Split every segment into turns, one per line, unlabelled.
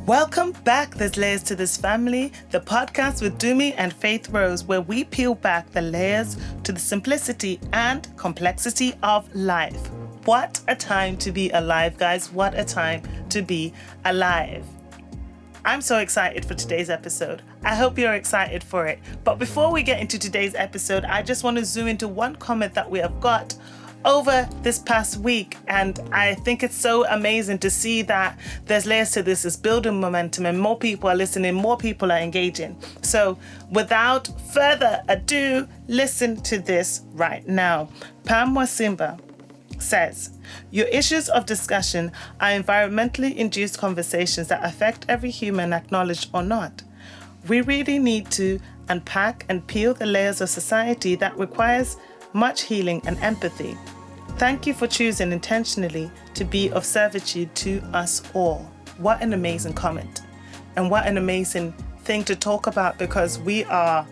Welcome back, There's Layers to This Family, the podcast with Dumi and Faith-Rose, where we peel back the layers to the simplicity and complexity of life. What a time to be alive, guys. What a time to be alive. I'm so excited for today's episode. I hope you're excited for it. But before we get into today's episode, I just want to zoom into one comment that we have got over this past week, and I think it's so amazing to see that There's Layers to This is building momentum and more people are listening, more people are engaging. So without further ado, listen to this right now. Pam Wasimba says, your issues of discussion are environmentally induced conversations that affect every human, acknowledged or not. We really need to unpack and peel the layers of society that requires much healing and empathy. Thank you for choosing intentionally to be of servitude to us all. What an amazing comment. And what an amazing thing to talk about, because we are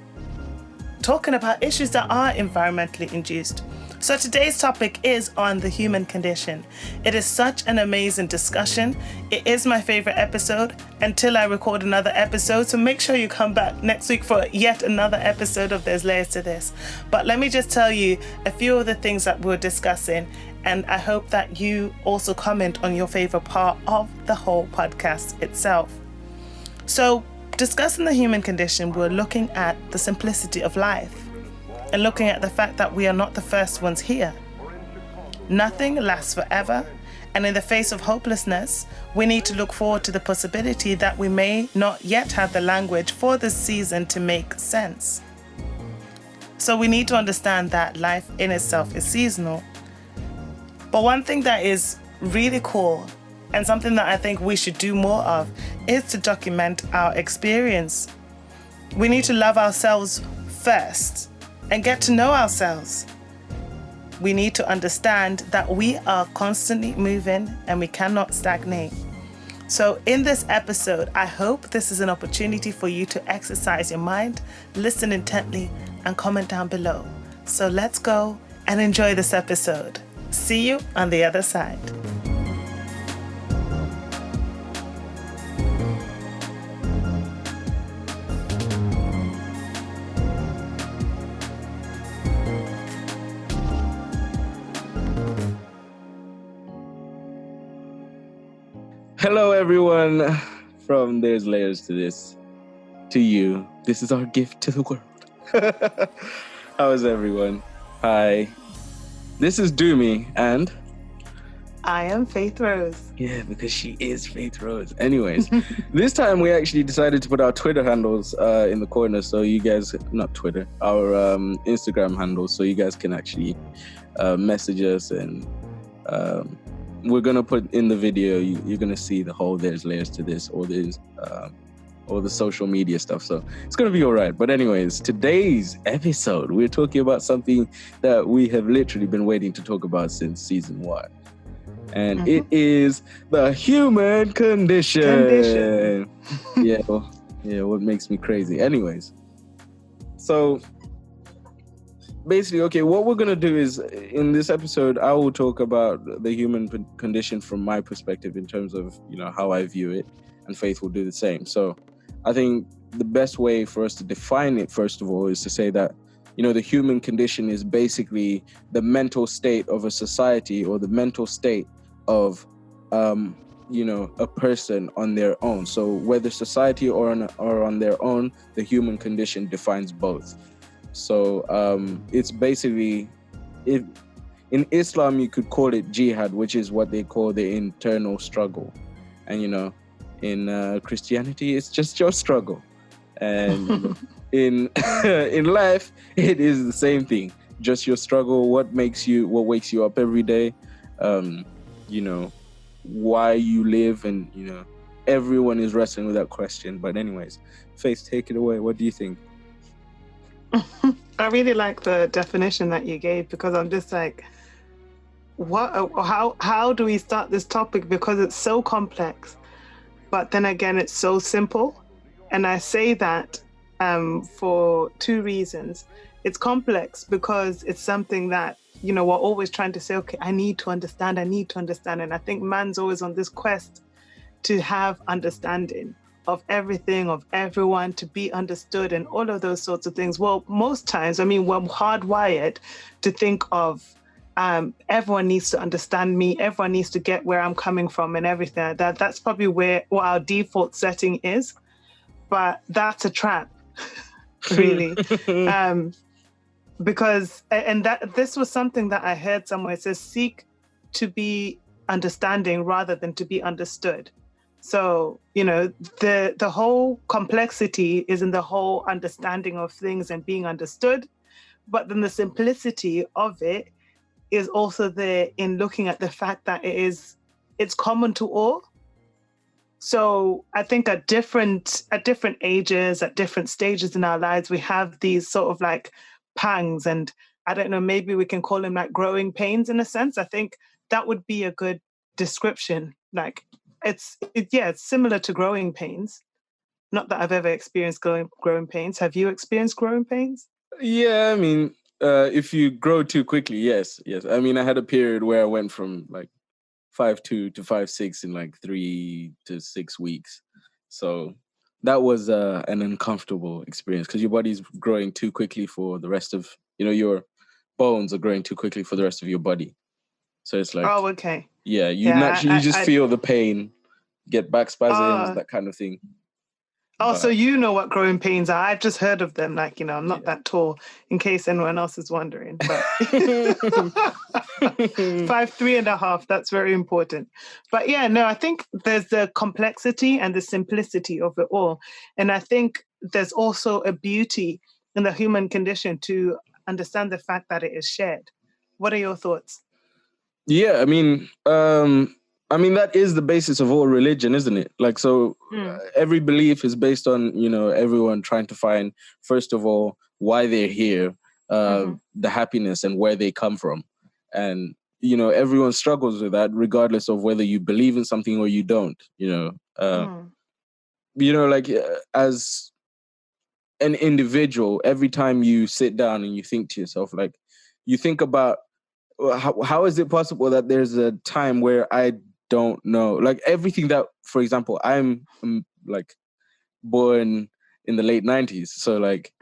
talking about issues that are environmentally induced. So today's topic is on the human condition. It is such an amazing discussion. It is my favorite episode until I record another episode. So make sure you come back next week for yet another episode of There's Layers to This. But let me just tell you a few of the things that we're discussing. And I hope that you also comment on your favorite part of the whole podcast itself. So discussing the human condition, we're looking at the simplicity of life. And looking at the fact that we are not the first ones here. Nothing lasts forever, and in the face of hopelessness, we need to look forward to the possibility that we may not yet have the language for this season to make sense. So we need to understand that life in itself is seasonal. But one thing that is really cool, and something that I think we should do more of, is to document our experience. We need to love ourselves first and get to know ourselves. We need to understand that we are constantly moving and we cannot stagnate. So in this episode, I hope this is an opportunity for you to exercise your mind, listen intently, and comment down below. So let's go and enjoy this episode. See you on the other side.
Hello, everyone. From There's Layers to This to you. This is our gift to the world. How is everyone? Hi. This is Dumi and
I am Faith-Rose.
Yeah, because she is Faith-Rose. Anyways, this time we actually decided to put our Twitter handles in the corner, so you guys, not Twitter, our Instagram handles, so you guys can actually message us, and we're going to put in the video, you're going to see the whole There's Layers to This, or there's all the social media stuff. So it's going to be all right. But anyways, today's episode, we're talking about something that we have literally been waiting to talk about since season 1. And it is the human condition. Yeah, what makes me crazy. Anyways, so basically, okay, what we're going to do is, in this episode, I will talk about the human condition from my perspective in terms of, how I view it, and Faith will do the same. So I think the best way for us to define it, first of all, is to say that, the human condition is basically the mental state of a society, or the mental state of, a person on their own. So whether society or on their own, the human condition defines both. So it's basically, in Islam, you could call it jihad, which is what they call the internal struggle. And, in Christianity, it's just your struggle. And in life, it is the same thing. Just your struggle, what wakes you up every day, why you live, and, everyone is wrestling with that question. But anyways, Faith, take it away. What do you think?
I really like the definition that you gave, because I'm just like, how do we start this topic? Because it's so complex, but then again, it's so simple. And I say that for two reasons. It's complex because it's something that, we're always trying to say, okay, I need to understand. And I think man's always on this quest to have understanding of everything, of everyone, to be understood, and all of those sorts of things. Well, most times, I mean, we're hardwired to think of everyone needs to understand me, everyone needs to get where I'm coming from and everything like that. That's probably what our default setting is. But that's a trap, really. Because, and that this was something that I heard somewhere. It says, seek to be understanding rather than to be understood. So, you know, the whole complexity is in the whole understanding of things and being understood. But then the simplicity of it is also there in looking at the fact that it's common to all. So I think at different ages, at different stages in our lives, we have these sort of like pangs, and I don't know, maybe we can call them like growing pains in a sense. I think that would be a good description. Like it's similar to growing pains. Not that I've ever experienced growing pains. Have you experienced growing pains?
Yeah, I mean, if you grow too quickly, yes. I mean, I had a period where I went from like 5'2" to 5'6" in like 3 to 6 weeks. So that was an uncomfortable experience because your body's growing too quickly for the rest of, your bones are growing too quickly for the rest of your body. So it's like,
oh, okay.
Yeah, you naturally just feel the pain, get back spasms, that kind of thing.
Oh, so you know what growing pains are. I've just heard of them. Like, I'm not that tall, in case anyone else is wondering. But 5'3.5", that's very important. But yeah, no, I think there's the complexity and the simplicity of it all. And I think there's also a beauty in the human condition to understand the fact that it is shared. What are your thoughts?
Yeah, I mean, that is the basis of all religion, isn't it? Like, so every belief is based on, everyone trying to find, first of all, why they're here, the happiness and where they come from. And, everyone struggles with that regardless of whether you believe in something or you don't, like as an individual, every time you sit down and you think to yourself, like, you think about, how is it possible that there's a time where I don't know? Like everything that, for example, I'm like born in the late 90s. So like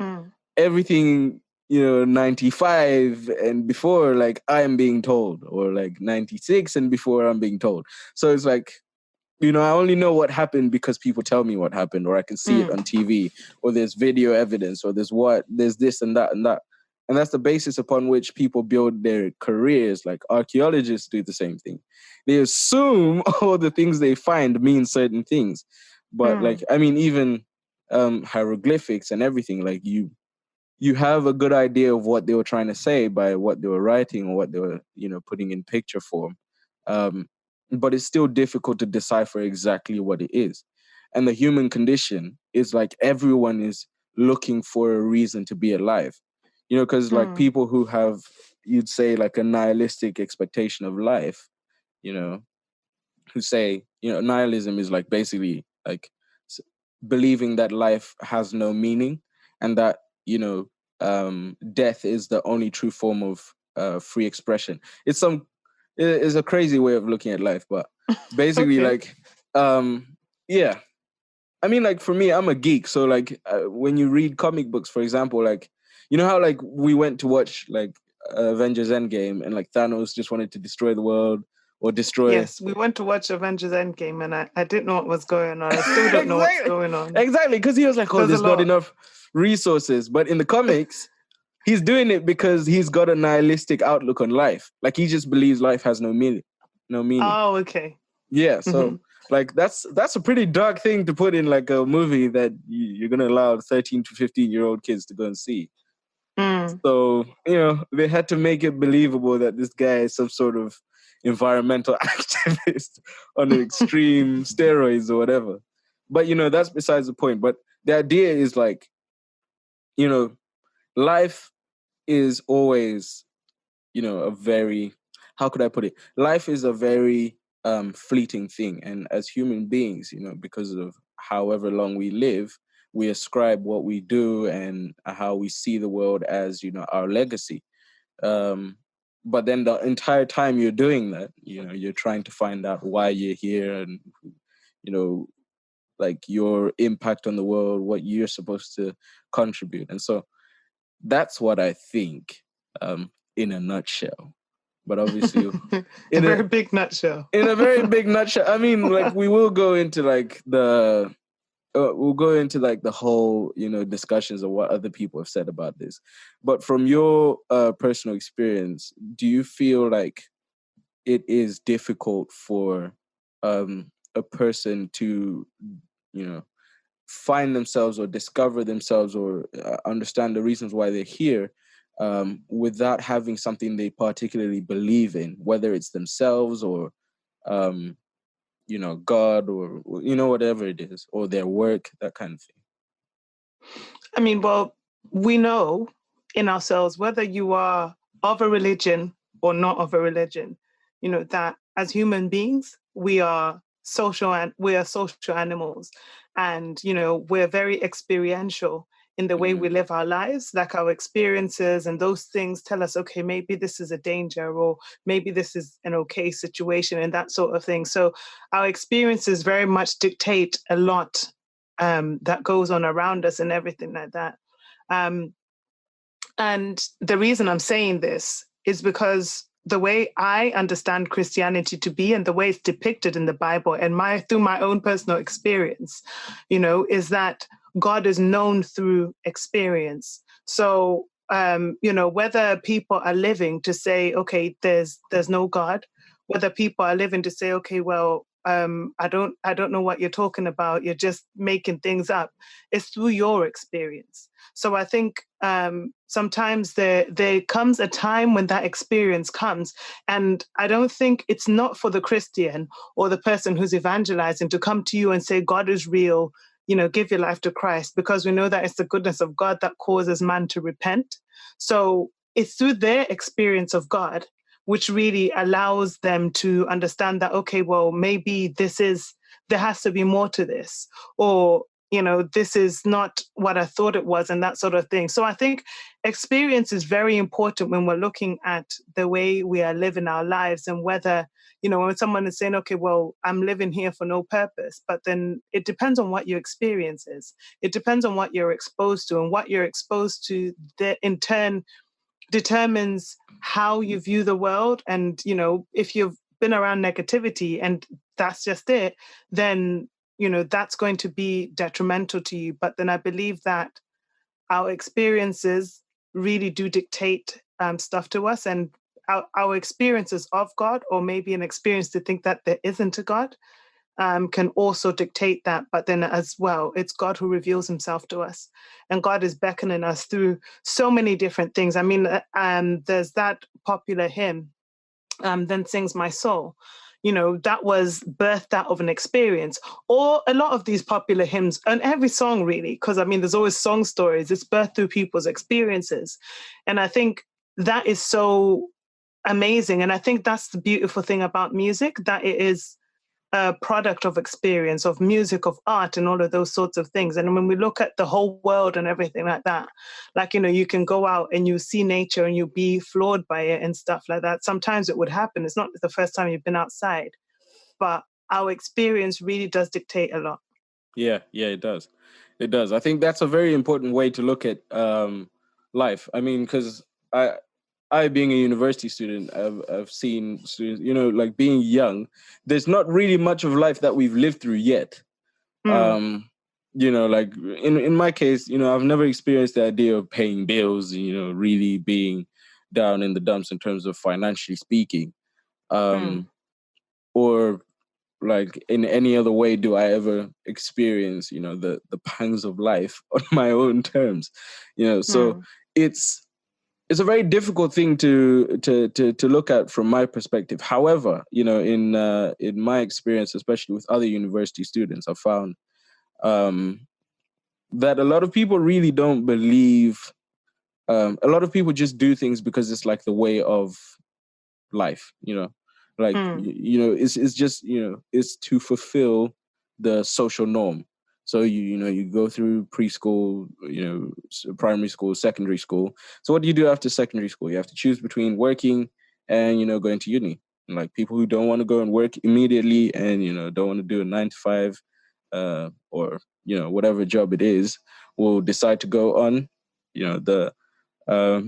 everything, 95 and before, like I am being told, or like 96 and before I'm being told. So it's like, I only know what happened because people tell me what happened, or I can see it on TV, or there's video evidence, or there's this and that and that. And that's the basis upon which people build their careers. Like archaeologists do the same thing. They assume all the things they find mean certain things. But like, I mean, even hieroglyphics and everything, like you have a good idea of what they were trying to say by what they were writing or what they were, putting in picture form. But it's still difficult to decipher exactly what it is. And the human condition is like everyone is looking for a reason to be alive. Because like people who have, you'd say, like a nihilistic expectation of life, who say, nihilism is like basically like believing that life has no meaning and that, death is the only true form of free expression. It's a crazy way of looking at life, but basically like, yeah. I mean, like for me, I'm a geek. So like when you read comic books, for example, like, you know how like we went to watch like Avengers Endgame and like Thanos just wanted to destroy the world or destroy.
Yes, we went to watch Avengers Endgame and I didn't know what was going on. I still don't know what's going on.
Exactly, because he was like, there's not enough resources. But in the comics, he's doing it because he's got a nihilistic outlook on life. Like he just believes life has no meaning.
Oh, okay.
Yeah, so like that's a pretty dark thing to put in like a movie that you're going to allow 13 to 15-year-old kids to go and see. So, they had to make it believable that this guy is some sort of environmental activist on extreme steroids or whatever. But, that's besides the point. But the idea is like, life is always, a very, how could I put it? Life is a very fleeting thing. And as human beings, because of however long we live, we ascribe what we do and how we see the world as, our legacy. But then the entire time you're doing that, you're trying to find out why you're here and, like your impact on the world, what you're supposed to contribute. And so that's what I think, in a nutshell. But obviously,
a very big nutshell.
In a very big nutshell. I mean, like, we will go into like the whole, discussions of what other people have said about this. But from your personal experience, do you feel like it is difficult for a person to, find themselves or discover themselves or understand the reasons why they're here, without having something they particularly believe in, whether it's themselves or God, or whatever it is, or their work, that kind of thing?
I mean, well, we know in ourselves, whether you are of a religion or not of a religion, that as human beings, we are social animals. And, we're very experiential in the way we live our lives. Like, our experiences and those things tell us, okay, maybe this is a danger, or maybe this is an okay situation, and that sort of thing. So our experiences very much dictate a lot that goes on around us and everything like that. And the reason I'm saying this is because the way I understand Christianity to be, and the way it's depicted in the Bible, and through my own personal experience, is that God is known through experience. So, whether people are living to say, okay, there's no God, whether people are living to say, okay, well, I don't know what you're talking about, you're just making things up, it's through your experience. So I think sometimes there comes a time when that experience comes, and I don't think it's not for the Christian or the person who's evangelizing to come to you and say God is real, give your life to Christ, because we know that it's the goodness of God that causes man to repent. So it's through their experience of God which really allows them to understand that, okay, well, maybe there has to be more to this, or, this is not what I thought it was, and that sort of thing. So I think experience is very important when we're looking at the way we are living our lives, and whether, when someone is saying, okay, well, I'm living here for no purpose, but then it depends on what your experience is. It depends on what you're exposed to, and what you're exposed to in turn determines how you view the world. And, if you've been around negativity and that's just it, then, that's going to be detrimental to you. But then I believe that our experiences really do dictate stuff to us, and our experiences of God, or maybe an experience to think that there isn't a God, can also dictate that. But then as well, it's God who reveals himself to us, and God is beckoning us through so many different things. I mean, there's that popular hymn, Then Sings My Soul. That was birthed out of an experience. Or a lot of these popular hymns, and every song really, because I mean, there's always song stories, it's birthed through people's experiences. And I think that is so amazing. And I think that's the beautiful thing about music, that it is a product of experience, of music, of art, and all of those sorts of things. And when we look at the whole world and everything like that, like, you can go out and you see nature and you be floored by it and stuff like that. Sometimes it would happen. It's not the first time you've been outside, but our experience really does dictate a lot.
Yeah, it does. It does. I think that's a very important way to look at life. I mean, because I being a university student, I've seen students, like being young, there's not really much of life that we've lived through yet. Like in my case, I've never experienced the idea of paying bills, really being down in the dumps in terms of financially speaking. Or like in any other way do I ever experience, the pangs of life on my own terms. So it's a very difficult thing to look at from my perspective. However, in my experience, especially with other university students, I've found that a lot of people really don't believe. A lot of people just do things because it's like the way of life, like it's just it's to fulfill the social norm. So you go through preschool, primary school, secondary school. So what do you do after secondary school? You have to choose between working and going to uni. Like people who don't want to go and work immediately and, don't want to do a 9 to 5 or, whatever job it is, will decide to go on, the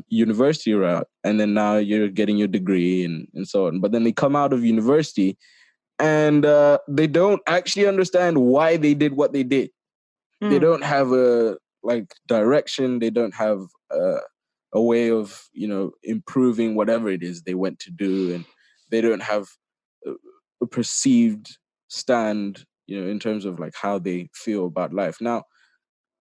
university route. And then now you're getting your degree and so on. But then they come out of university and they don't actually understand why they did what they did. They don't have a direction. They don't have a way of improving whatever it is they went to do, and they don't have a perceived stand in terms of how they feel about life. Now,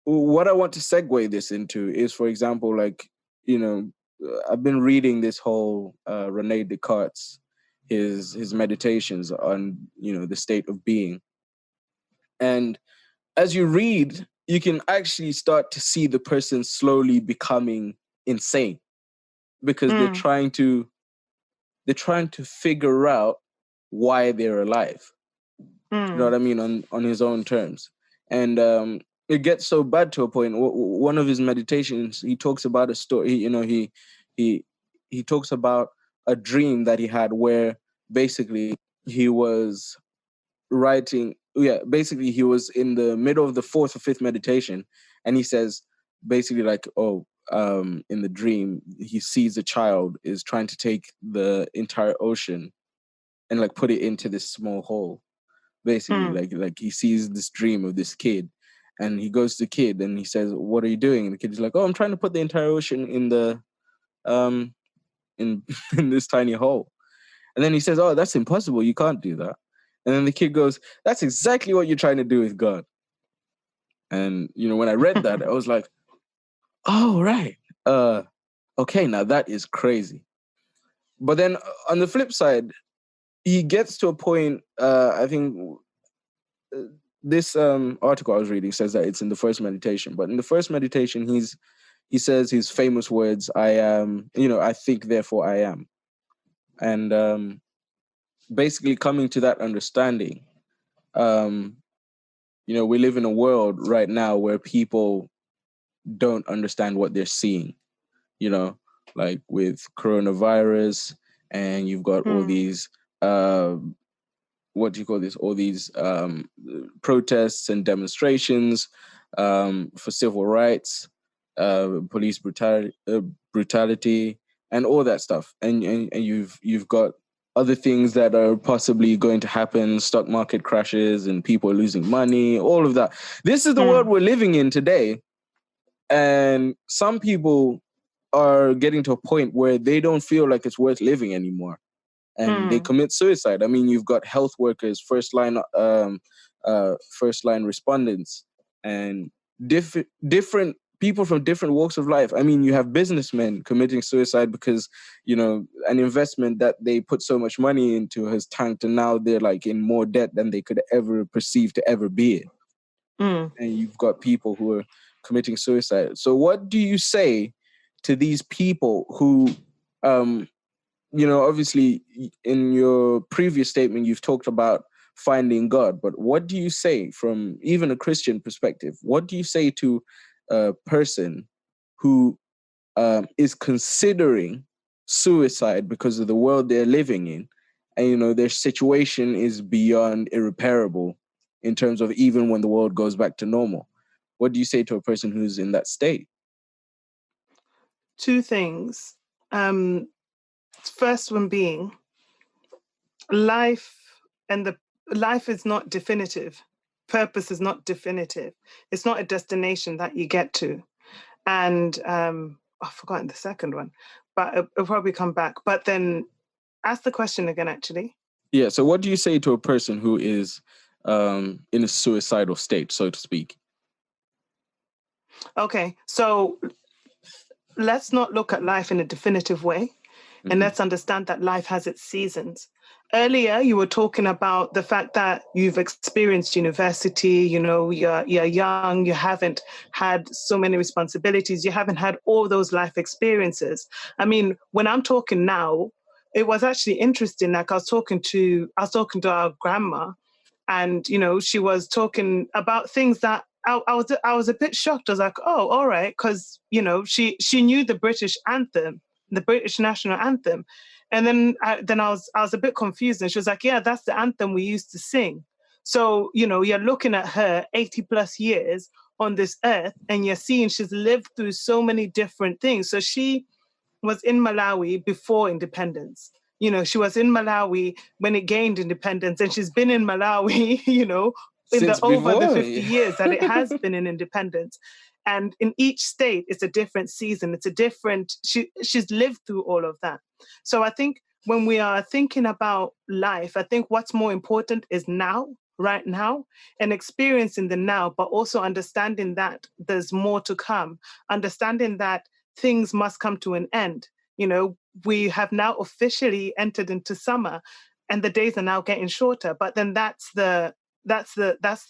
what I want to segue this into is, for example, I've been reading this whole Rene Descartes, his meditations on the state of being, and as you read, you can actually start to see the person slowly becoming insane because they're trying to figure out why they're alive. You know what I mean? On his own terms. And it gets so bad to a point. One of his meditations, he talks about a story. He talks about a dream that he had where basically he was writing. Yeah, basically he was in the middle of the fourth or fifth meditation, and he says basically in the dream he sees a child is trying to take the entire ocean and put it into this small hole. Basically, like he sees this dream of this kid, and he goes to the kid and he says, "What are you doing?" And the kid is like, "Oh, I'm trying to put the entire ocean in the in this tiny hole." And then he says, "Oh, that's impossible. You can't do that." And then the kid goes, "That's exactly what you're trying to do with God." And when I read that, I was like, "Oh, right. Okay, now that is crazy." But then on the flip side, he gets to a point, I think this article I was reading says that it's in the first meditation, but in the first meditation, he says his famous words, "I am, I think, therefore I am." And basically coming to that understanding, we live in a world right now where people don't understand what they're seeing, like with coronavirus, and you've got all these what do you call this? All these protests and demonstrations for civil rights, police brutality, and all that stuff. And you've got other things that are possibly going to happen: stock market crashes and people are losing money. All of that. This is the world we're living in today, and some people are getting to a point where they don't feel like it's worth living anymore. And they commit suicide. I mean, you've got health workers, first line respondents, and different people from different walks of life. I mean, you have businessmen committing suicide because an investment that they put so much money into has tanked, and now they're in more debt than they could ever perceive to ever be in. And you've got people who are committing suicide. So, what do you say to these people who? Obviously, in your previous statement, you've talked about finding God, but what do you say from even a Christian perspective? What do you say to a person who is considering suicide because of the world they're living in, and their situation is beyond irreparable in terms of even when the world goes back to normal? What do you say to a person who's in that state?
Two things. First one being, life is not definitive. Purpose is not definitive. It's not a destination that you get to. And I've forgotten the second one, but it'll probably come back. But then ask the question again, actually.
Yeah. So what do you say to a person who is in a suicidal state, so to speak?
Okay. So let's not look at life in a definitive way. And let's understand that life has its seasons. Earlier, you were talking about the fact that you've experienced university, you're young, you haven't had so many responsibilities, you haven't had all those life experiences. I mean, when I'm talking now, it was actually interesting. Like I was talking to our grandma, and, she was talking about things that I was a bit shocked. I was like, oh, all right. Because, she knew the British anthem, the British national anthem. And then I was a bit confused, and she was like, yeah, that's the anthem we used to sing. So, you're looking at her 80 plus years on this earth, and you're seeing she's lived through so many different things. So she was in Malawi before independence. She was in Malawi when it gained independence, and she's been in Malawi, in
Since
over the
before,
50 years that it has been in independence. And in each state, it's a different season. It's a different, she's lived through all of that. So I think when we are thinking about life, I think what's more important is now, right now, and experiencing the now, but also understanding that there's more to come, understanding that things must come to an end. We have now officially entered into summer, and the days are now getting shorter. But then that's the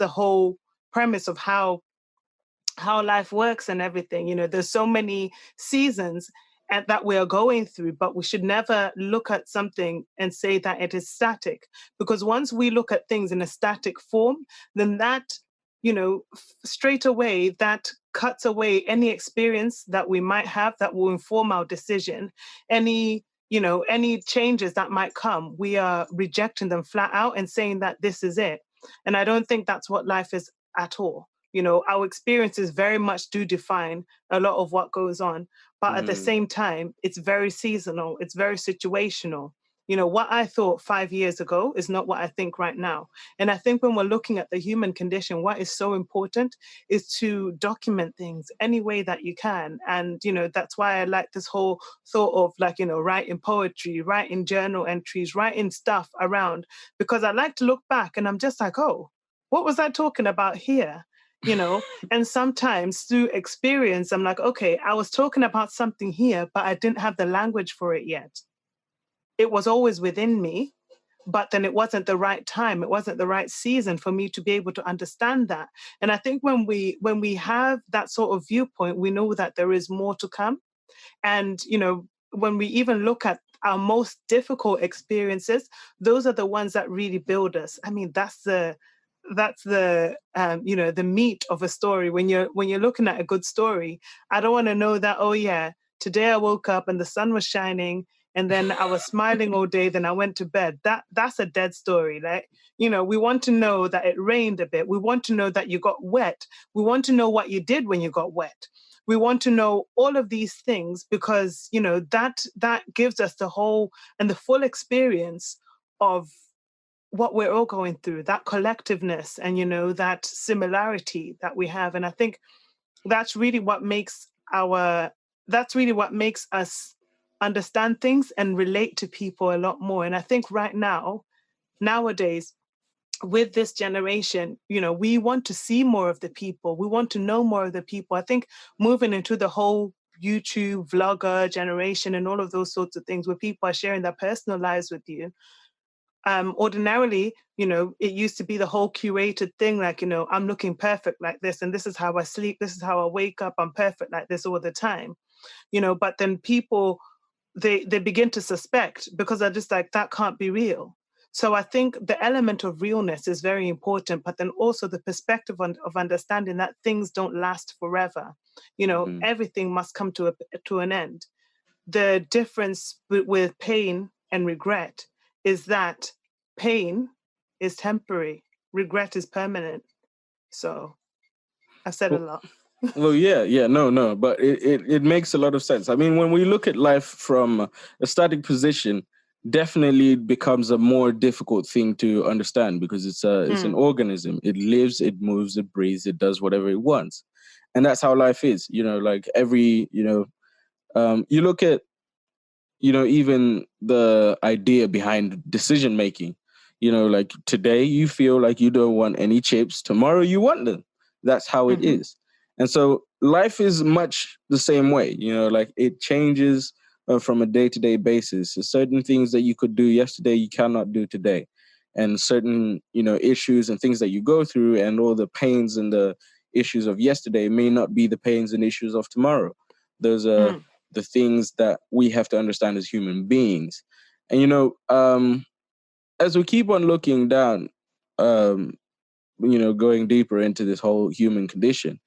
whole premise of how life works and everything. There's so many seasons and that we are going through, but we should never look at something and say that it is static, because once we look at things in a static form, then that, straight away, that cuts away any experience that we might have that will inform our decision. Any changes that might come, we are rejecting them flat out and saying that this is it. And I don't think that's what life is at all. Our experiences very much do define a lot of what goes on. But at the same time, it's very seasonal. It's very situational. What I thought 5 years ago is not what I think right now. And I think when we're looking at the human condition, what is so important is to document things any way that you can. And, that's why I like this whole thought of writing poetry, writing journal entries, writing stuff around, because I like to look back and I'm just like, oh, what was I talking about here? And sometimes through experience, I'm like, okay, I was talking about something here, but I didn't have the language for it yet. It was always within me, but then it wasn't the right time. It wasn't the right season for me to be able to understand that. And I think when we have that sort of viewpoint, we know that there is more to come. And, when we even look at our most difficult experiences, those are the ones that really build us. I mean, that's the the meat of a story. When you're looking at a good story, I don't want to know that, oh yeah, today I woke up and the sun was shining and then I was smiling all day, then I went to bed. That's a dead story. Like, we want to know that it rained a bit. We want to know that you got wet. We want to know what you did when you got wet. We want to know all of these things because, that gives us the whole and the full experience of what we're all going through, that collectiveness and, that similarity that we have. And I think that's really what makes us understand things and relate to people a lot more. And I think right now, nowadays, with this generation, we want to see more of the people. We want to know more of the people. I think moving into the whole YouTube vlogger generation and all of those sorts of things where people are sharing their personal lives with you. Ordinarily, it used to be the whole curated thing, like, I'm looking perfect like this, and this is how I sleep, this is how I wake up, I'm perfect like this all the time, but then people, they begin to suspect because they're just like, that can't be real. So I think the element of realness is very important, but then also the perspective of understanding that things don't last forever. Everything must come to an end. The difference with pain and regret is that pain is temporary, regret is permanent. So I've said a lot.
Well, yeah, no, but it makes a lot of sense. I mean, when we look at life from a static position, definitely it becomes a more difficult thing to understand because it's an organism. It lives, it moves, it breathes, it does whatever it wants. And that's how life is, like every, you look at, even the idea behind decision making, like today you feel like you don't want any chips, tomorrow you want them. That's how it is. And so life is much the same way, like it changes from a day-to-day basis. There's certain things that you could do yesterday, you cannot do today. And certain, issues and things that you go through and all the pains and the issues of yesterday may not be the pains and issues of tomorrow. Those are the things that we have to understand as human beings. And, as we keep on looking down, going deeper into this whole human condition,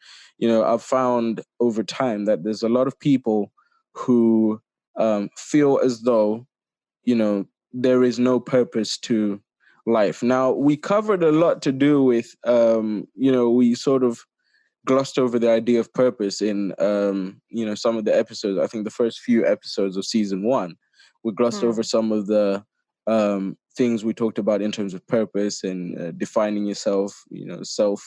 I've found over time that there's a lot of people who feel as though, there is no purpose to life. Now, we covered a lot to do with, we sort of glossed over the idea of purpose in, some of the episodes. I think the first few episodes of season 1, we glossed over some of the things we talked about in terms of purpose and defining yourself, self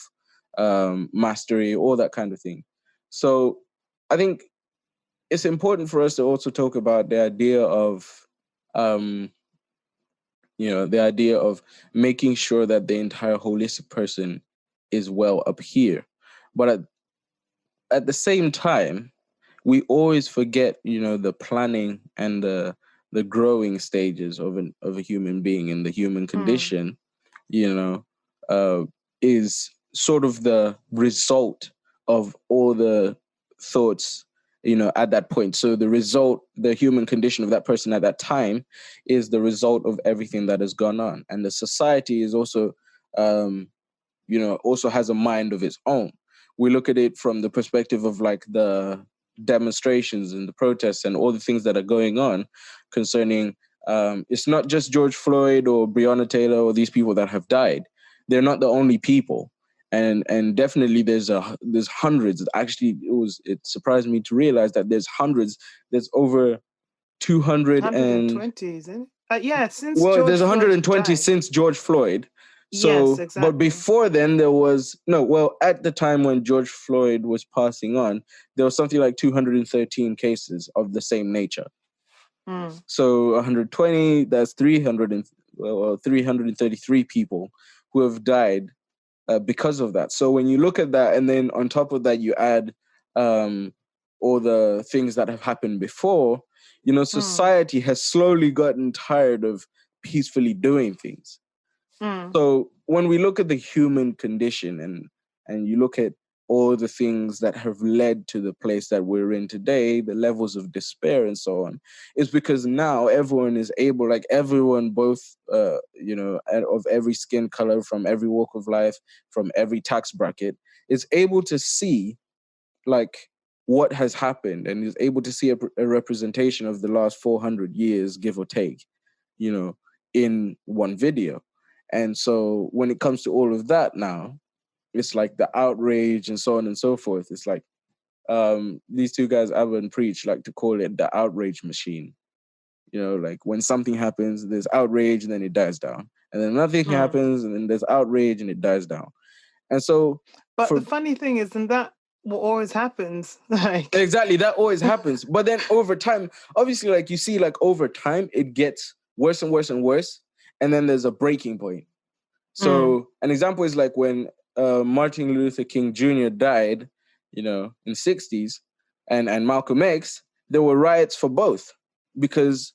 mastery, all that kind of thing. So I think it's important for us to also talk about the idea of, making sure that the entire holistic person is well up here. But at the same time, we always forget, the planning and the growing stages of a human being, and the human condition, is sort of the result of all the thoughts, at that point. So the human condition of that person at that time is the result of everything that has gone on. And the society is also, also has a mind of its own. We look at it from the perspective of like the demonstrations and the protests and all the things that are going on concerning, it's not just George Floyd or Breonna Taylor or these people that have died. They're not the only people. And definitely there's hundreds. Actually, it surprised me to realize that there's hundreds. There's over 200
120, isn't it? Since
well,
George
there's 120
Floyd died.
since George Floyd. So,
yes, exactly.
But before then there was at the time when George Floyd was passing on, there was something like 213 cases of the same nature. So 120, that's 333 people who have died because of that. So when you look at that, and then on top of that, you add all the things that have happened before, society has slowly gotten tired of peacefully doing things. So when we look at the human condition and you look at all the things that have led to the place that we're in today, the levels of despair and so on, is because now everyone is able, like everyone, both, of every skin color, from every walk of life, from every tax bracket, is able to see like what has happened, and is able to see a representation of the last 400 years, give or take, in one video. And so when it comes to all of that now, it's like the outrage and so on and so forth. It's like these two guys, Abba and Preach, like to call it the outrage machine. Like when something happens, there's outrage and then it dies down. And then nothing happens and then there's outrage and it dies down. And so...
But the funny thing is, isn't that what always happens? Like
exactly, that always happens. But then over time, obviously, like you see, like over time, it gets worse and worse and worse. And then there's a breaking point. So an example is like when Martin Luther King Jr. died, in the 60s, and Malcolm X, there were riots for both, because,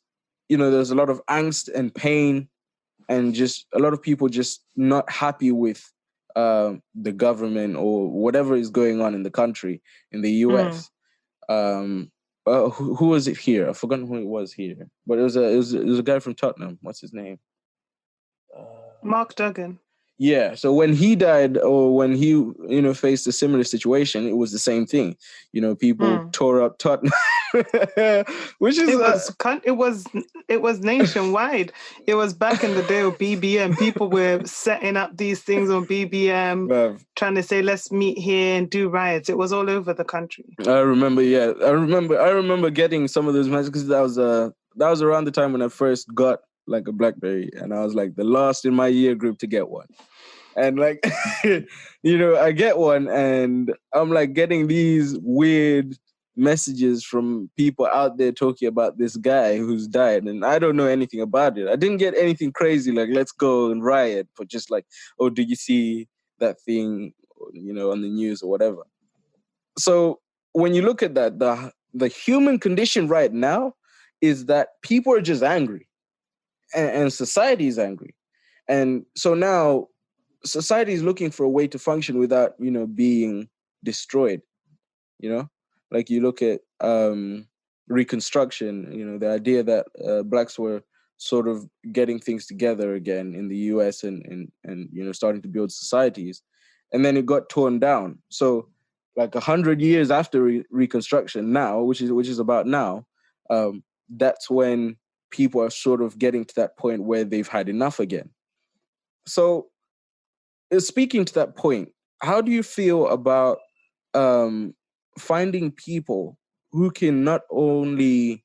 there's a lot of angst and pain and just a lot of people just not happy with the government or whatever is going on in the country, in the US. Who was it here? I've forgotten who it was here, but it was a guy from Tottenham. What's his name?
Mark Duggan.
Yeah. So when he died, or when he, faced a similar situation, it was the same thing. People tore up Tottenham, which is
it was nationwide. It was back in the day of BBM. People were setting up these things on BBM, trying to say, let's meet here and do riots. It was all over the country.
I remember. Yeah, I remember getting some of those messages, because that was around the time when I first got like a BlackBerry, and I was like the last in my year group to get one. And like, I get one and I'm like getting these weird messages from people out there talking about this guy who's died, and I don't know anything about it. I didn't get anything crazy like let's go and riot, but just like, oh, did you see that thing, on the news or whatever. So when you look at that, the human condition right now is that people are just angry. And society is angry. And so now society is looking for a way to function without, being destroyed. Like you look at Reconstruction, the idea that Blacks were sort of getting things together again in the US and starting to build societies. And then it got torn down. So like 100 years after Reconstruction now, which is about now, that's when people are sort of getting to that point where they've had enough again. So, speaking to that point, how do you feel about finding people who can not only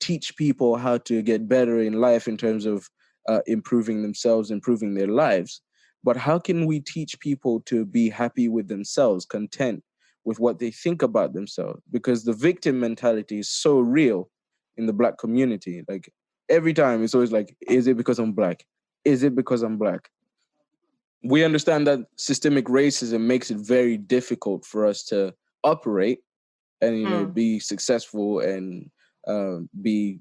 teach people how to get better in life in terms of improving themselves, improving their lives, but how can we teach people to be happy with themselves, content with what they think about themselves? Because the victim mentality is so real in the Black community. Like, every time it's always like, is it because I'm Black? Is it because I'm Black? We understand that systemic racism makes it very difficult for us to operate and, be successful and be,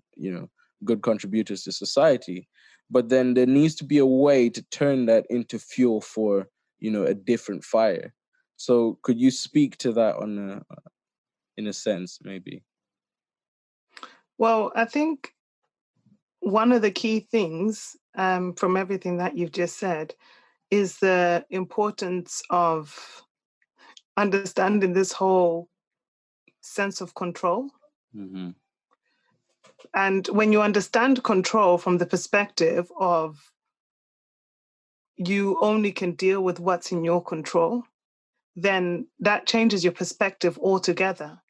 good contributors to society. But then there needs to be a way to turn that into fuel for, a different fire. So could you speak to that in a sense, maybe?
Well, I think one of the key things from everything that you've just said is the importance of understanding this whole sense of control.
Mm-hmm.
And when you understand control from the perspective of you only can deal with what's in your control, then that changes your perspective altogether.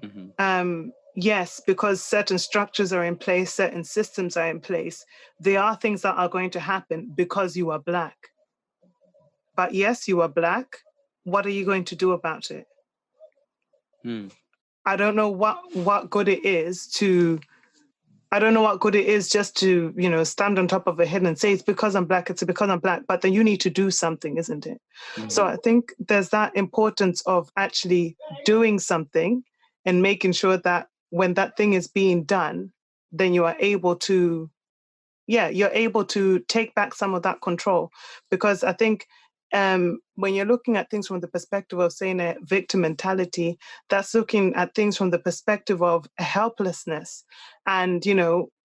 Mm-hmm.
Yes, because certain structures are in place, certain systems are in place. There are things that are going to happen because you are Black. But yes, you are Black. What are you going to do about it? I don't know what good it is just to, stand on top of a hill and say it's because I'm Black, it's because I'm Black, but then you need to do something, isn't it?
Mm-hmm.
So I think there's that importance of actually doing something and making sure that when that thing is being done, then you are able to, you're able to take back some of that control. Because I think when you're looking at things from the perspective of saying a victim mentality, that's looking at things from the perspective of helplessness. And,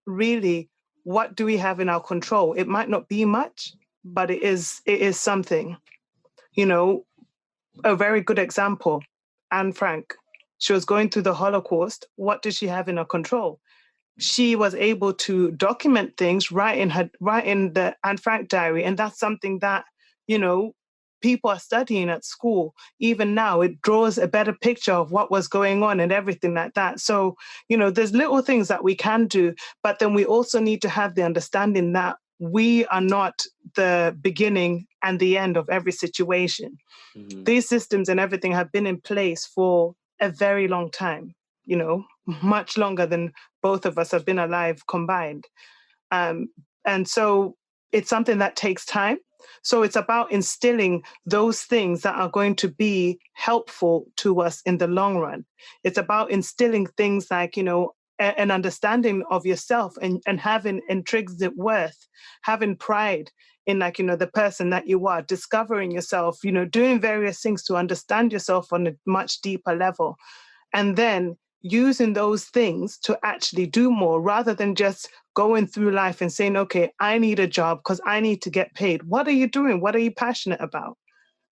really, what do we have in our control? It might not be much, but it is something. A very good example, Anne Frank. She was going through the Holocaust. What did she have in her control? She was able to document things right in the Anne Frank diary. And that's something that, people are studying at school. Even now, it draws a better picture of what was going on and everything like that. So, there's little things that we can do, but then we also need to have the understanding that we are not the beginning and the end of every situation.
Mm-hmm.
These systems and everything have been in place for a very long time, much longer than both of us have been alive combined. And so it's something that takes time. So it's about instilling those things that are going to be helpful to us in the long run. It's about instilling things like, an understanding of yourself and having intrinsic worth, having pride in the person that you are, discovering yourself, doing various things to understand yourself on a much deeper level. And then using those things to actually do more rather than just going through life and saying, okay, I need a job because I need to get paid. What are you doing? What are you passionate about?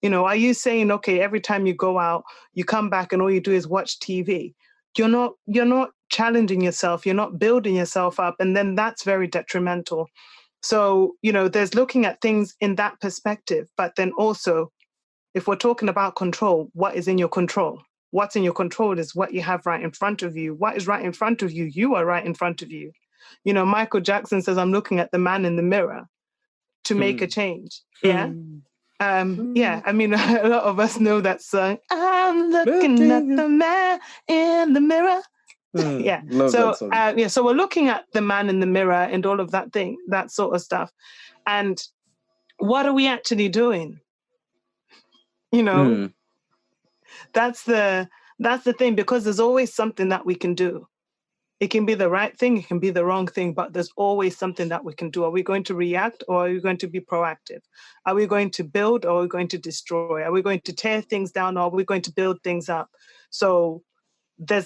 Are you saying, okay, every time you go out, you come back and all you do is watch TV? You're not challenging yourself. You're not building yourself up. And then that's very detrimental. So, there's looking at things in that perspective. But then also, if we're talking about control, what is in your control? What's in your control is what you have right in front of you. What is right in front of you? You are right in front of you. Michael Jackson says, I'm looking at the man in the mirror to make a change. Yeah. Yeah, I mean, a lot of us know that song. I'm looking at the man in the mirror. Yeah.
Love
So,
that song.
so we're looking at the man in the mirror and all of that sort of stuff. And what are we actually doing? That's the thing, because there's always something that we can do. It can be the right thing, it can be the wrong thing, but there's always something that we can do. Are we going to react or are we going to be proactive? Are we going to build or are we going to destroy? Are we going to tear things down or are we going to build things up? So there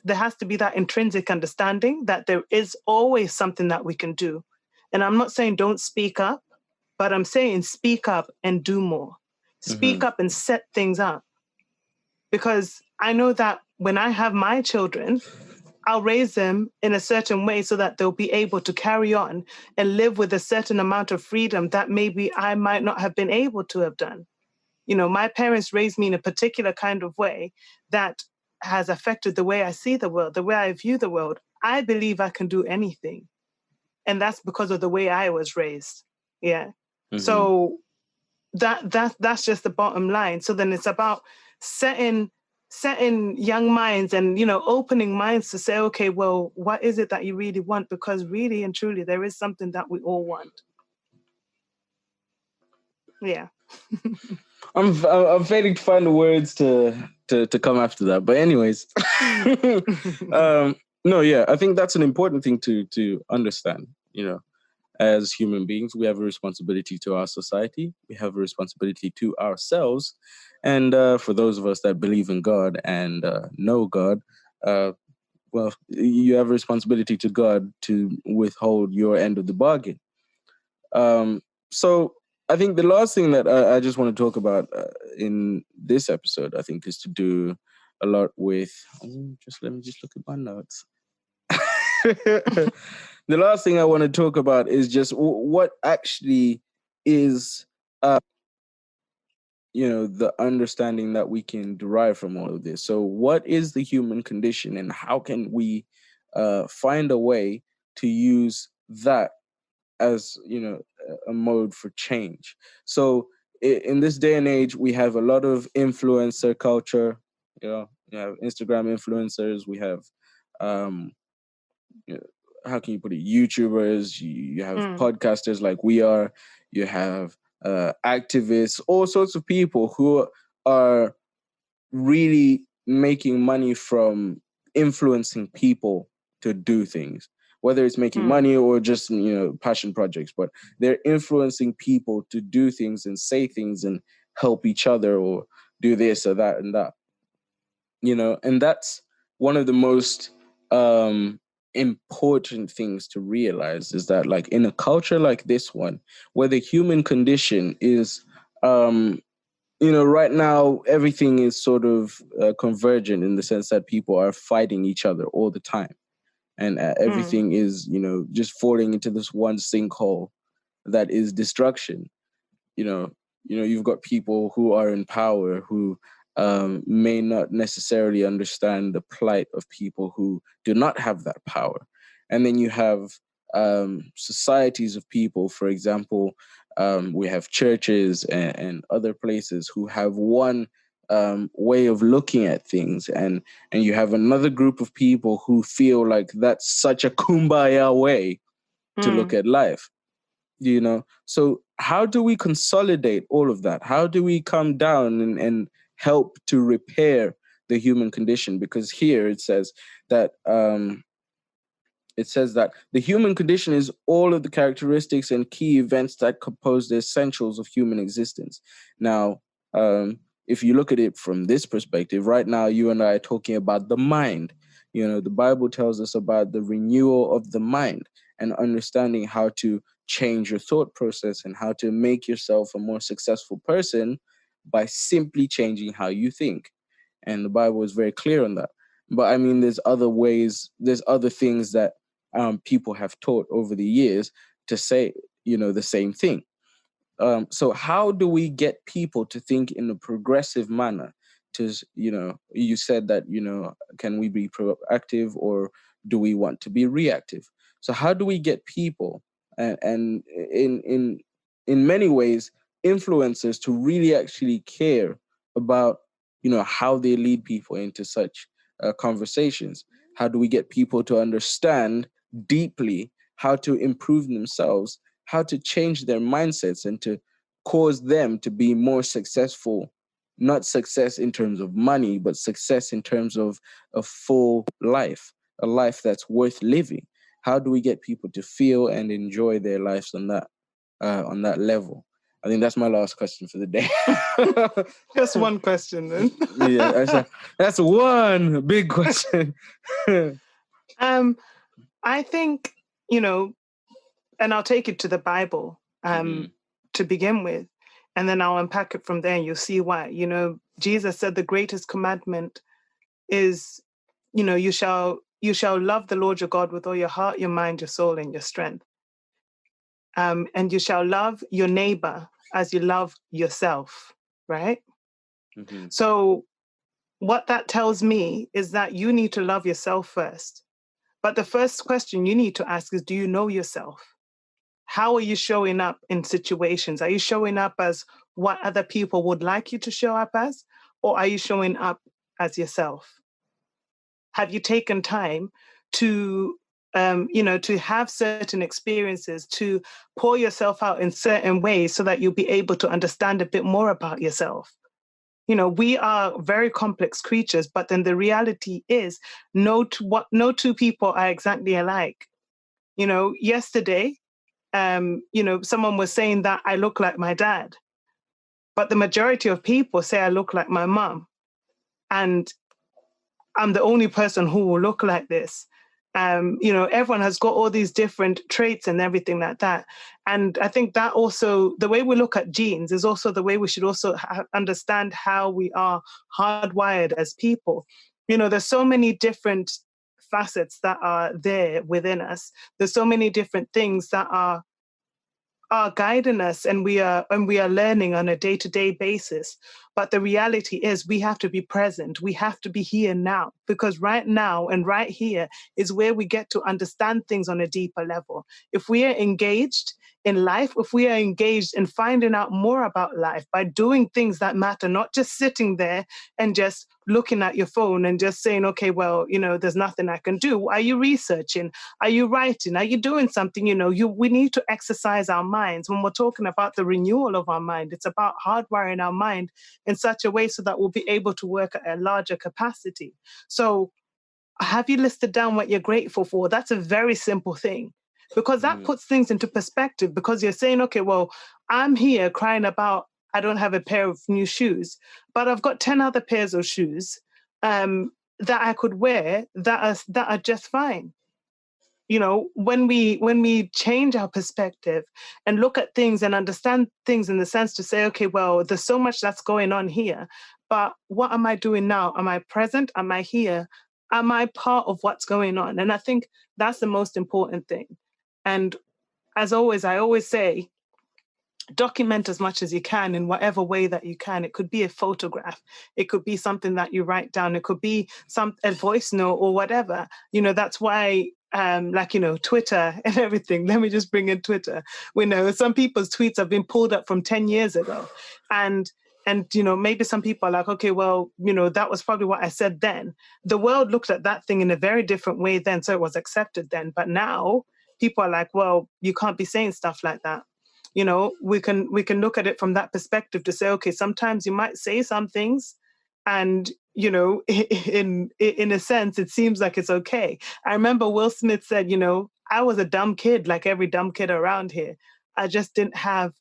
has to be that intrinsic understanding that there is always something that we can do. And I'm not saying don't speak up, but I'm saying speak up and do more. Speak up and set things up. Because I know that when I have my children, I'll raise them in a certain way so that they'll be able to carry on and live with a certain amount of freedom that maybe I might not have been able to have done. You know, my parents raised me in a particular kind of way that has affected the way I see the world, the way I view the world. I believe I can do anything. And that's because of the way I was raised. Yeah.
Mm-hmm.
So that's just the bottom line. So then it's about setting young minds and, you know, opening minds to say, okay, well, what is it that you really want? Because really and truly, there is something that we all want. Yeah.
I'm failing to find the words to come after that. But anyways, no, yeah, I think that's an important thing to understand. You know, as human beings, we have a responsibility to our society. We have a responsibility to ourselves. And for those of us that believe in God and know God, well, you have a responsibility to God to withhold your end of the bargain. So I think the last thing that I just want to talk about in this episode, I think, is to do a lot with. Let me just look at my notes. The last thing I want to talk about is just what actually is, you know, the understanding that we can derive from all of this. So, what is the human condition, and how can we find a way to use that as, you know, a mode for change? So in this day and age, we have a lot of influencer culture. You know, you have Instagram influencers, we have you know, how can you put it, YouTubers, you have podcasters like we are, you have activists, all sorts of people who are really making money from influencing people to do things, whether it's making money or just, you know, passion projects, but they're influencing people to do things and say things and help each other or do this or that and that, you know. And that's one of the most important things to realize, is that, like, in a culture like this one, where the human condition is you know, right now, everything is sort of convergent in the sense that people are fighting each other all the time. And everything is, you know, just falling into this one sinkhole that is destruction. You know, you've got people who are in power who may not necessarily understand the plight of people who do not have that power. And then you have societies of people, for example, we have churches and other places who have one way of looking at things, and you have another group of people who feel like that's such a kumbaya way to look at life, you know. So how do we consolidate all of that? How do we come down and help to repair the human condition? Because here it says that the human condition is all of the characteristics and key events that compose the essentials of human existence. Now, if you look at it from this perspective, right now, you and I are talking about the mind. You know, the Bible tells us about the renewal of the mind and understanding how to change your thought process and how to make yourself a more successful person by simply changing how you think. And the Bible is very clear on that. But I mean, there's other ways, there's other things that people have taught over the years to say, you know, the same thing. So how do we get people to think in a progressive manner? To, you know, you said that, you know, can we be proactive or do we want to be reactive? So how do we get people and in many ways influencers to really actually care about, you know, how they lead people into such conversations? How do we get people to understand deeply how to improve themselves, how to change their mindsets, and to cause them to be more successful? Not success in terms of money, but success in terms of a full life, a life that's worth living. How do we get people to feel and enjoy their lives on that level? I think that's my last question for the day.
Just one question, then.
Yeah, that's one big question.
I think, you know, and I'll take it to the Bible to begin with, and then I'll unpack it from there, and you'll see why. You know, Jesus said the greatest commandment is, you know, you shall you shall love the Lord your God with all your heart, your mind, your soul, and your strength. And you shall love your neighbor as you love yourself, right?
Mm-hmm.
So what that tells me is that you need to love yourself first. But the first question you need to ask is, do you know yourself? How are you showing up in situations? Are you showing up as what other people would like you to show up as? Or are you showing up as yourself? Have you taken time to, to have certain experiences, to pour yourself out in certain ways so that you'll be able to understand a bit more about yourself? We are very complex creatures, but then the reality is no two people are exactly alike. Yesterday, someone was saying that I look like my dad, but the majority of people say I look like my mom. And I'm the only person who will look like this. Everyone has got all these different traits and everything like that. And I think that also, the way we look at genes is also the way we should also understand how we are hardwired as people. There's so many different facets that are there within us. There's so many different things that are guiding us, and we are learning on a day-to-day basis. But the reality is we have to be present. We have to be here now, because right now and right here is where we get to understand things on a deeper level. If we are engaged in life, if we are engaged in finding out more about life by doing things that matter, not just sitting there and just looking at your phone and just saying, okay, well, there's nothing I can do. Are you researching? Are you writing? Are you doing something? We need to exercise our minds. When we're talking about the renewal of our mind, it's about hardwiring our mind in such a way so that we'll be able to work at a larger capacity. So have you listed down what you're grateful for? That's a very simple thing, because that puts things into perspective, because you're saying, okay, well, I'm here crying about I don't have a pair of new shoes, but I've got 10 other pairs of shoes that I could wear that are just fine. When we change our perspective and look at things and understand things in the sense to say, okay, well, there's so much that's going on here, but what am I doing now? Am I present? Am I here? Am I part of what's going on? And I think that's the most important thing. And as always, I always say, document as much as you can in whatever way that you can. It could be a photograph. It could be something that you write down. It could be a voice note or whatever. That's why Twitter and everything. Let me just bring in Twitter. We know some people's tweets have been pulled up from 10 years ago. And maybe some people are like, okay, well, that was probably what I said then. The world looked at that thing in a very different way then, so it was accepted then. But now people are like, well, you can't be saying stuff like that. We can look at it from that perspective to say, okay, sometimes you might say some things and, in a sense, it seems like it's okay. I remember Will Smith said, I was a dumb kid, like every dumb kid around here. I just didn't have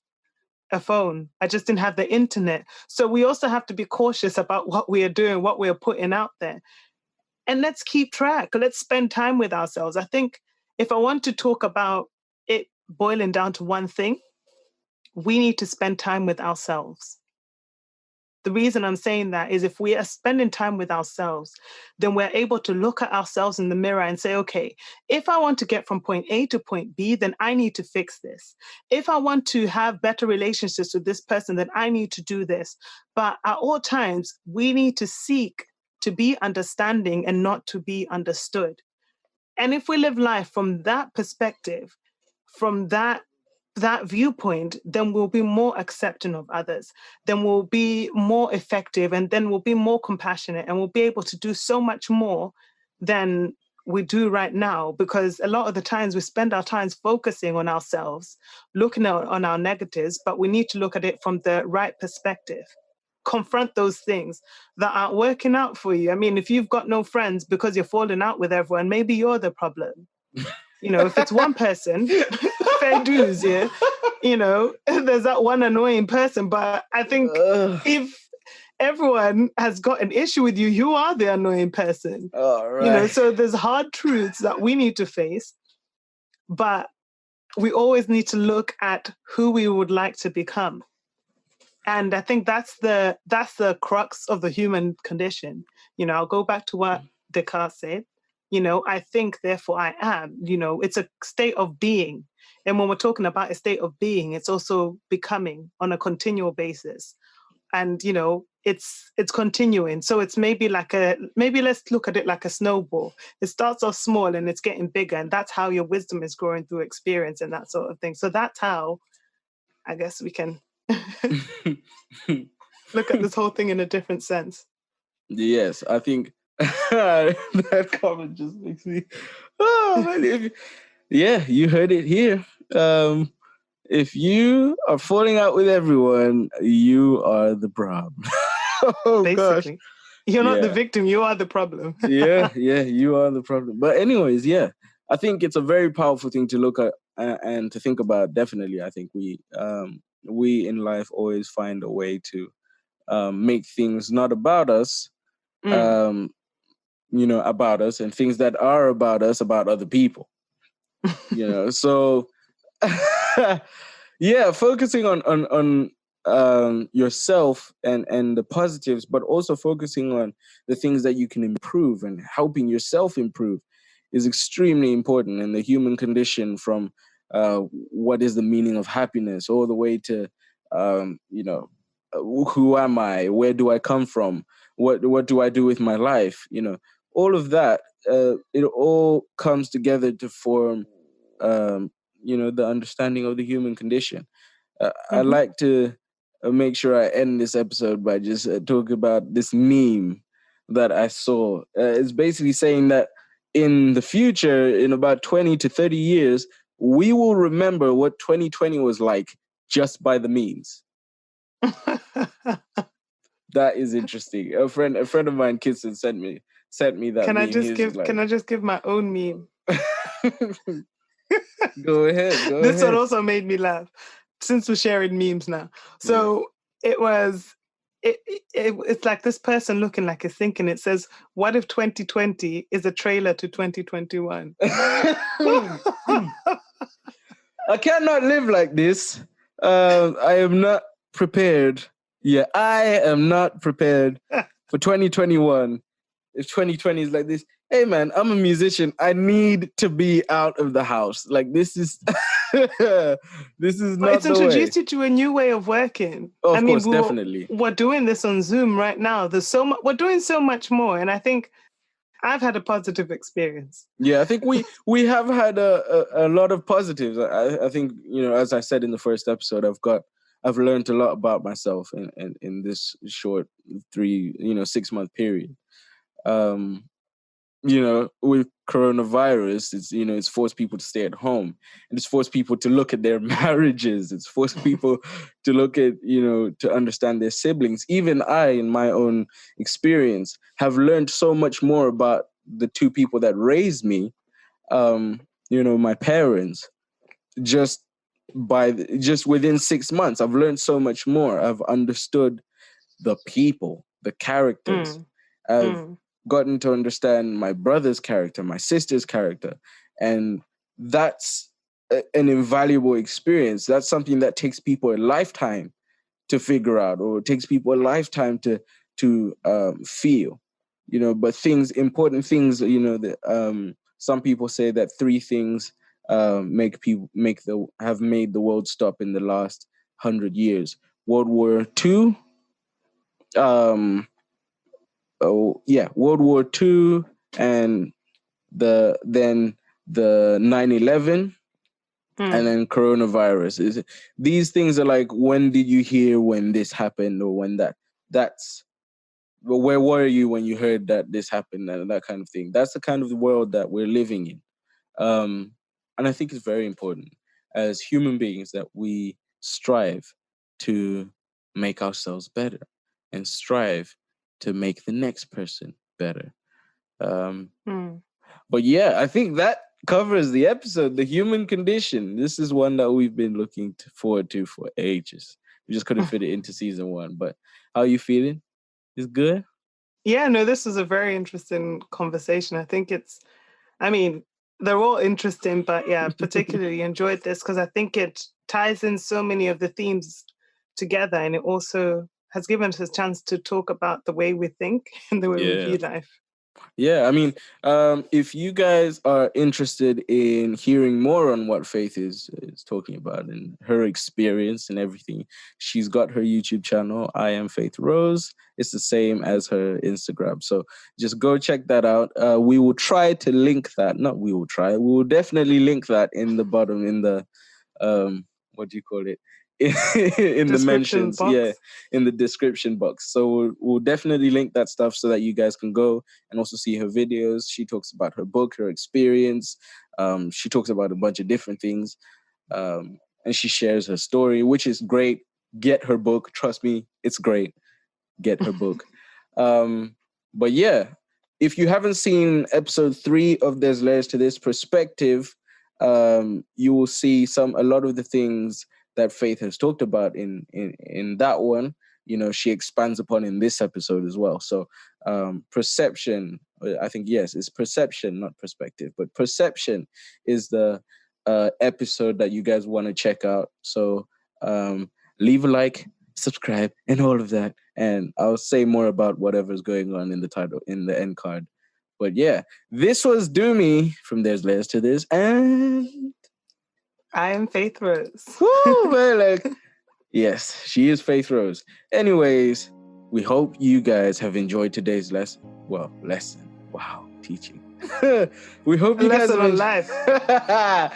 a phone. I just didn't have the internet. So we also have to be cautious about what we are doing, what we are putting out there. And let's keep track. Let's spend time with ourselves. I think if I want to talk about it boiling down to one thing, we need to spend time with ourselves. The reason I'm saying that is if we are spending time with ourselves, then we're able to look at ourselves in the mirror and say, okay, if I want to get from point A to point B, then I need to fix this. If I want to have better relationships with this person, then I need to do this. But at all times, we need to seek to be understanding and not to be understood. And if we live life from that perspective, from that viewpoint, then we'll be more accepting of others, then we'll be more effective, and then we'll be more compassionate, and we'll be able to do so much more than we do right now, because a lot of the times we spend our times focusing on ourselves, looking on our negatives, but we need to look at it from the right perspective. Confront those things that aren't working out for you. I mean, if you've got no friends because you're falling out with everyone, maybe you're the problem. If it's one person, fair dues, yeah. There's that one annoying person. But I think if everyone has got an issue with you, you are the annoying person.
Right.
So there's hard truths that we need to face. But we always need to look at who we would like to become. And I think that's the crux of the human condition. I'll go back to what Descartes said. I think, therefore I am. It's a state of being. And when we're talking about a state of being, it's also becoming on a continual basis. And, it's continuing. So it's maybe let's look at it like a snowball. It starts off small and it's getting bigger. And that's how your wisdom is growing through experience and that sort of thing. So that's how I guess we can look at this whole thing in a different sense.
Yes, I think that comment just makes me. Oh man! Yeah, you heard it here. If you are falling out with everyone, you are the problem. Oh
Basically,
gosh,
you're not the
yeah,
victim; you are the problem.
yeah, you are the problem. But anyways, yeah, I think it's a very powerful thing to look at and to think about. Definitely, I think we in life always find a way to make things not about us. Um, about us, and things that are about us about other people. So yeah, focusing on yourself and the positives, but also focusing on the things that you can improve and helping yourself improve is extremely important in the human condition, from what is the meaning of happiness all the way to who am I, where do I come from, what do I do with my life, all of that. It all comes together to form the understanding of the human condition. I like to make sure I end this episode by just talking about this meme that I saw. It's basically saying that in the future, in about 20 to 30 years, we will remember what 2020 was like just by the memes. That is interesting. A friend of mine, Kitson, sent me that
Can
meme.
Can I just give my own meme?
Go ahead.
This one also made me laugh, since we're sharing memes now. So it's like this person looking like it's thinking. It says, "What if 2020 is a trailer to 2021?"
I cannot live like this. I am not prepared. Yeah, I am not prepared for 2021. If 2020 is like this, hey man, I'm a musician. I need to be out of the house. Like this is this is not
It's
the way.
introduced you to a new way of working.
Oh, of course, definitely.
We're doing this on Zoom right now. There's so much. We're doing so much more, and I think I've had a positive experience.
Yeah, I think we have had a lot of positives. I think, as I said in the first episode, I've learned a lot about myself in this short 6-month period. With coronavirus, it's forced people to stay at home, and it's forced people to look at their marriages. It's forced people to look at, to understand their siblings. Even I, in my own experience, have learned so much more about the two people that raised me, my parents, just within 6 months. I've learned so much more. I've understood the people, the characters. I've gotten to understand my brother's character, my sister's character. And that's an invaluable experience. That's something that takes people a lifetime to figure out, or it takes people a lifetime to feel, but important things, that some people say that 3 things have made the world stop in the last 100 years. World War II, World War II, and the 9/11, and then coronavirus. These things are like, when did you hear when this happened, or when that's where were you when you heard that this happened, and that kind of thing. That's the kind of world that we're living in. And I think it's very important as human beings that we strive to make ourselves better and strive to make the next person better. But yeah, I think that covers the episode, the human condition. This is one that we've been looking forward to for ages. We just couldn't fit it into season 1. But how are you feeling? It's good?
Yeah, no, this was a very interesting conversation. I think they're all interesting, but yeah, particularly enjoyed this because I think it ties in so many of the themes together, and it also has given us a chance to talk about the way we think and the way we view life.
Yeah, I mean, if you guys are interested in hearing more on what Faith is talking about and her experience and everything, she's got her YouTube channel, I Am Faith-Rose. It's the same as her Instagram. So just go check that out. We will try to link that. Not we will try. We will definitely link that in the bottom, in the what do you call it? In the
Description
mentions,
box.
yeah, in the description box. So we'll definitely link that stuff so that you guys can go and also see her videos. She talks about her book, her experience. She talks about a bunch of different things, and she shares her story, which is great. Get her book. Trust me, it's great. Get her book. But yeah, if you haven't seen episode 3 of There's Layers to This Perspective, you will see a lot of the things that Faith has talked about in that one. You know, she expands upon in this episode as well. So perception, I think, yes, it's perception, not perspective, but perception is the episode that you guys want to check out. So leave a like, subscribe, and all of that. And I'll say more about whatever's going on in the title, in the end card. But yeah, this was Dumi from There's Layers to This, and
I am Faith-Rose.
woo, man, like, yes, she is Faith-Rose. Anyways, we hope you guys have enjoyed today's lesson. Wow, teaching. We hope you guys
Lesson
have
on life.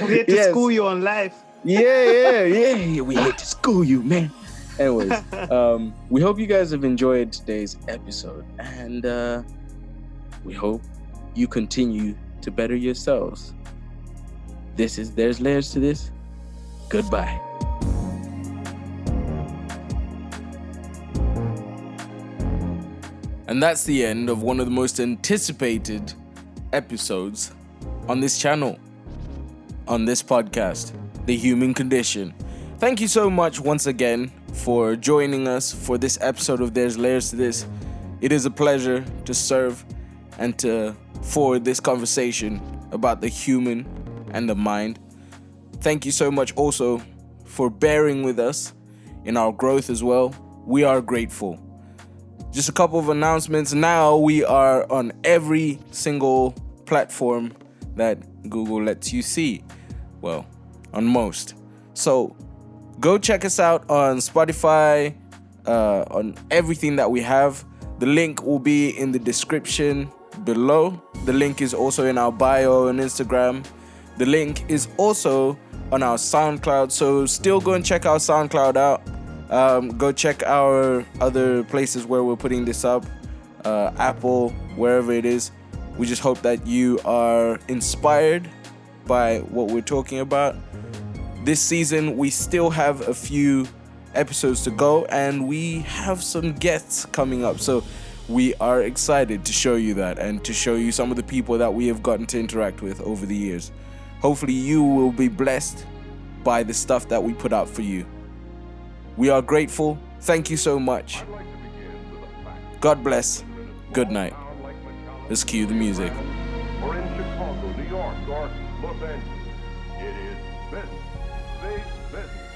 We're here to school you on life.
Yeah. We hate to school you, man. Anyways, we hope you guys have enjoyed today's episode, and we hope you continue to better yourselves. There's Layers to This. Goodbye. And that's the end of one of the most anticipated episodes on this channel, on this podcast, The Human Condition. Thank you so much once again for joining us for this episode of There's Layers to This. It is a pleasure to serve and to forward this conversation about the human and the mind. Thank you so much also for bearing with us in our growth as well. We are grateful. Just a couple of announcements. Now we are on every single platform that Google lets you see. Well, on most. So go check us out on Spotify, on everything that we have. The link will be in the description below. The link is also in our bio on Instagram. The link is also on our SoundCloud. So still go and check our SoundCloud out. Go check our other places where we're putting this up. Apple, wherever it is. We just hope that you are inspired by what we're talking about. This season, we still have a few episodes to go, and we have some guests coming up. So we are excited to show you that and to show you some of the people that we have gotten to interact with over the years. Hopefully you will be blessed by the stuff that we put out for you. We are grateful. Thank you so much. God bless. Good night. Let's cue the music.
Or in Chicago, New York, or Los Angeles. It is business. Big business.